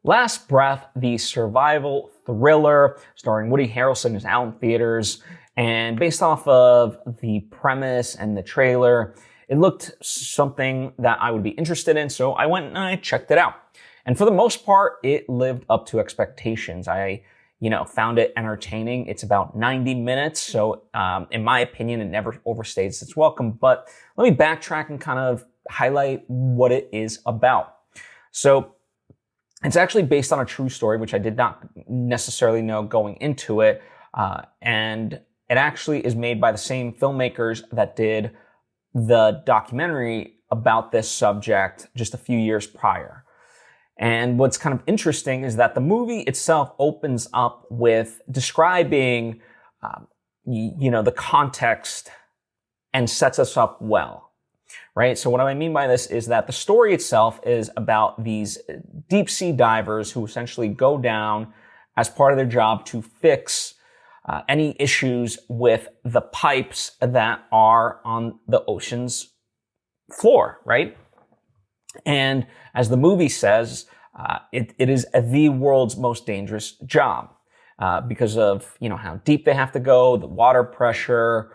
Last Breath, the survival thriller starring Woody Harrelson, is out in theaters. And based off of the premise and the trailer, it looked something that I would be interested in. So I went and I checked it out. And for the most part, it lived up to expectations. I found it entertaining. It's about 90 minutes. So in my opinion, it never overstays its welcome. But let me backtrack and kind of highlight what it is about. So it's actually based on a true story, which I did not necessarily know going into it. And it actually is made by the same filmmakers that did the documentary about this subject just a few years prior. And what's kind of interesting is that the movie itself opens up with describing, the context and sets us up well, right? So what I mean by this is that the story itself is about these deep sea divers who essentially go down as part of their job to fix any issues with the pipes that are on the ocean's floor, right? And as the movie says, it is the world's most dangerous job because of, how deep they have to go, the water pressure,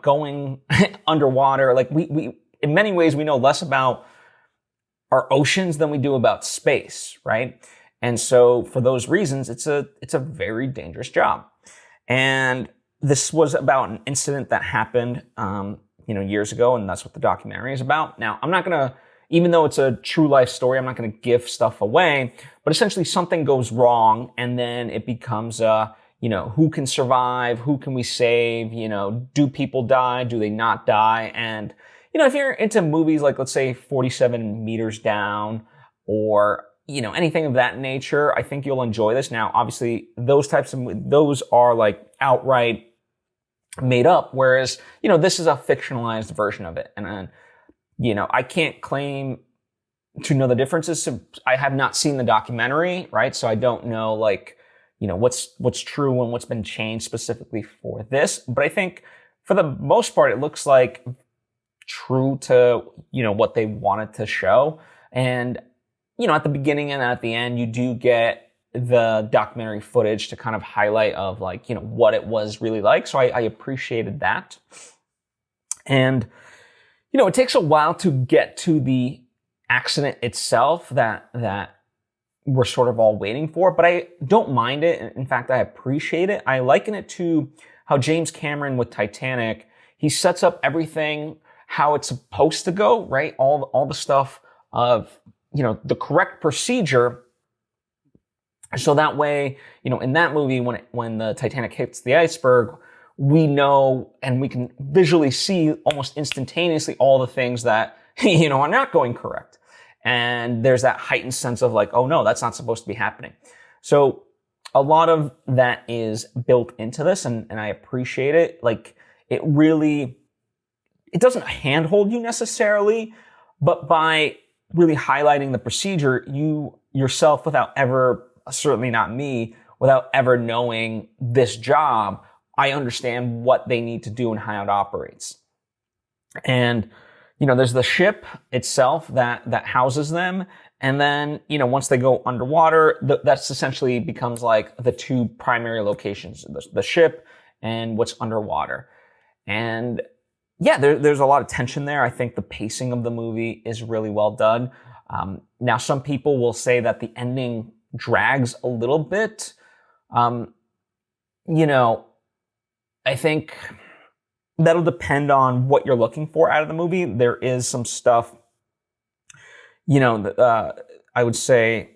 going underwater. Like we, in many ways, we know less about our oceans than we do about space, right? And so for those reasons, it's a very dangerous job. And this was about an incident that happened, years ago, and that's what the documentary is about. Now, I'm not going to, even though it's a true life story, I'm not going to give stuff away, but essentially something goes wrong, and then it becomes, who can survive? Who can we save? Do people die? Do they not die? And, if you're into movies like, let's say, 47 Meters Down or, anything of that nature, I think you'll enjoy this. Now, obviously, those are like outright made up, whereas, this is a fictionalized version of it. And, I can't claim to know the differences. So I have not seen the documentary, right? So I don't know, what's true and what's been changed specifically for this. But I think for the most part, it looks like true to, what they wanted to show. And, at the beginning and at the end, you do get the documentary footage to kind of highlight of what it was really like. So I appreciated that. And, it takes a while to get to the accident itself that we're sort of all waiting for, but I don't mind it. In fact, I appreciate it. I liken it to how James Cameron with Titanic, he sets up everything how it's supposed to go, right? All the stuff of, the correct procedure. So that way, in that movie, when the Titanic hits the iceberg, we know and we can visually see almost instantaneously all the things that, are not going correct. And there's that heightened sense of oh no, that's not supposed to be happening. So a lot of that is built into this, and I appreciate it. It doesn't handhold you necessarily, but by really highlighting the procedure, you yourself, without ever, certainly not me, without ever knowing this job, I understand what they need to do and how it operates. And, there's the ship itself that houses them. And then, once they go underwater, that's essentially becomes the two primary locations, the ship and what's underwater. And yeah, there's a lot of tension there. I think the pacing of the movie is really well done. Now, some people will say that the ending drags a little bit. I think that'll depend on what you're looking for out of the movie. There is some stuff, I would say,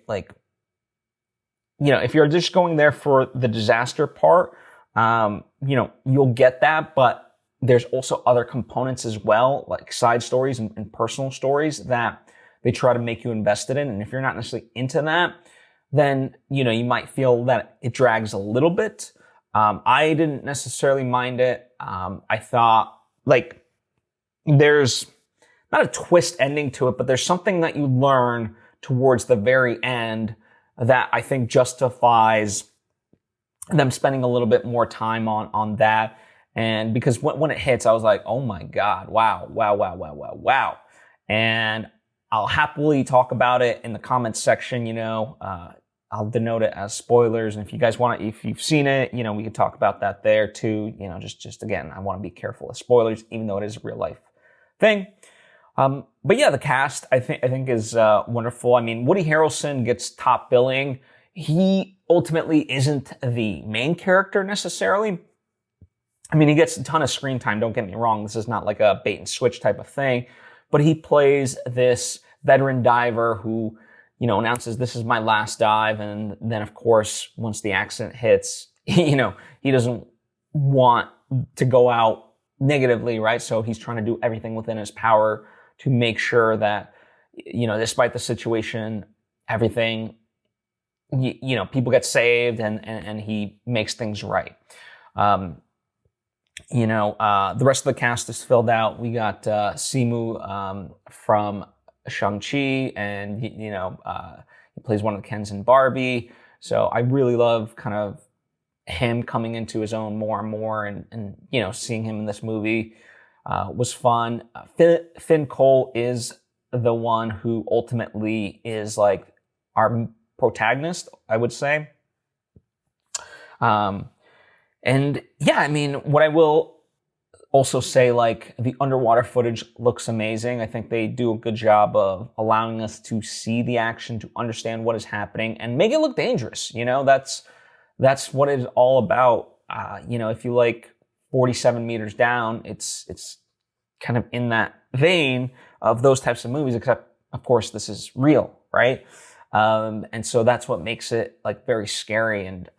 if you're just going there for the disaster part, you'll get that, but there's also other components as well, like side stories and personal stories that they try to make you invested in. And if you're not necessarily into that, then, you might feel that it drags a little bit. I didn't necessarily mind it. I thought there's not a twist ending to it, but there's something that you learn towards the very end that I think justifies them spending a little bit more time on that. And because when it hits, I was like, oh my God, wow. And I'll happily talk about it in the comments section, I'll denote it as spoilers. And if you guys want to, if you've seen it, we could talk about that there too. Just again, I want to be careful with spoilers, even though it is a real life thing. But yeah, the cast I think is wonderful. I mean, Woody Harrelson gets top billing. He ultimately isn't the main character necessarily. I mean, he gets a ton of screen time. Don't get me wrong. This is not like a bait and switch type of thing, but he plays this veteran diver who, announces this is my last dive. And then of course, once the accident hits, he doesn't want to go out negatively, right? So he's trying to do everything within his power to make sure that, despite the situation, everything, people get saved and he makes things right. The rest of the cast is filled out. We got Simu from Shang-Chi, and he plays one of the Kens in Barbie. So I really love kind of him coming into his own more and more, and seeing him in this movie was fun. Finn Cole is the one who ultimately is like our protagonist, I would say. And yeah, I mean, what I will also say, like, the underwater footage looks amazing. I think they do a good job of allowing us to see the action, to understand what is happening, and make it look dangerous. That's what it's all about. If you like 47 meters down, it's kind of in that vein of those types of movies, except of course this is real, right? And so that's what makes it like very scary. And,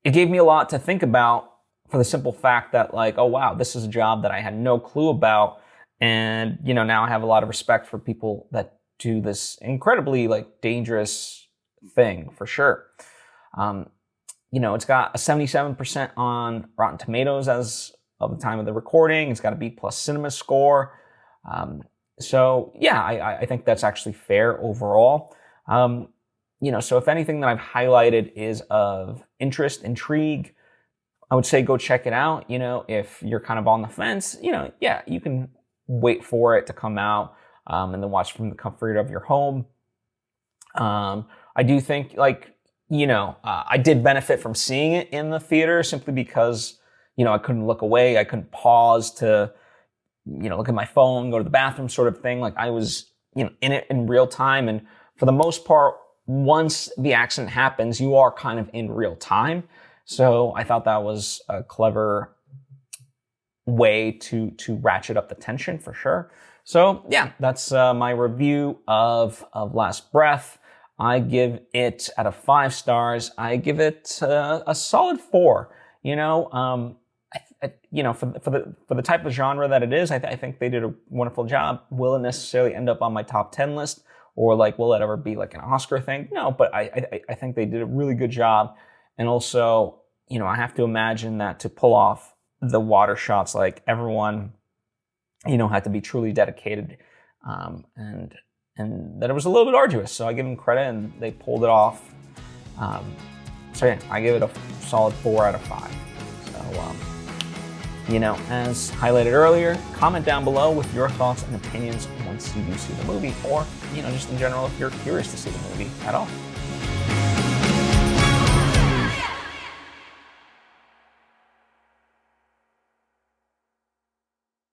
it gave me a lot to think about, for the simple fact that, like, oh wow, this is a job that I had no clue about. And, now I have a lot of respect for people that do this incredibly like dangerous thing, for sure. It's got a 77% on Rotten Tomatoes as of the time of the recording. It's got a B+ cinema score. So yeah, I think that's actually fair overall. So if anything that I've highlighted is of interest, intrigue, I would say go check it out. If you're kind of on the fence, yeah, you can wait for it to come out, and then watch from the comfort of your home. I do think, like, I did benefit from seeing it in the theater simply because, I couldn't look away. I couldn't pause to, look at my phone, go to the bathroom sort of thing. Like, I was, in it in real time. And for the most part, once the accident happens, you are kind of in real time. So I thought that was a clever way to ratchet up the tension, for sure. So yeah, that's my review of Last Breath. I give it, out of 5 stars, I give it a solid 4. For the type of genre that it is, I think they did a wonderful job. Will it necessarily end up on my top 10 list, or like will it ever be like an Oscar thing? No, but I think they did a really good job. And also, I have to imagine that to pull off the water shots, like, everyone, had to be truly dedicated, and that it was a little bit arduous. So I give them credit, and they pulled it off. So yeah, I give it a solid 4 out of 5. So, as highlighted earlier, comment down below with your thoughts and opinions once you do see the movie, or, just in general, if you're curious to see the movie at all.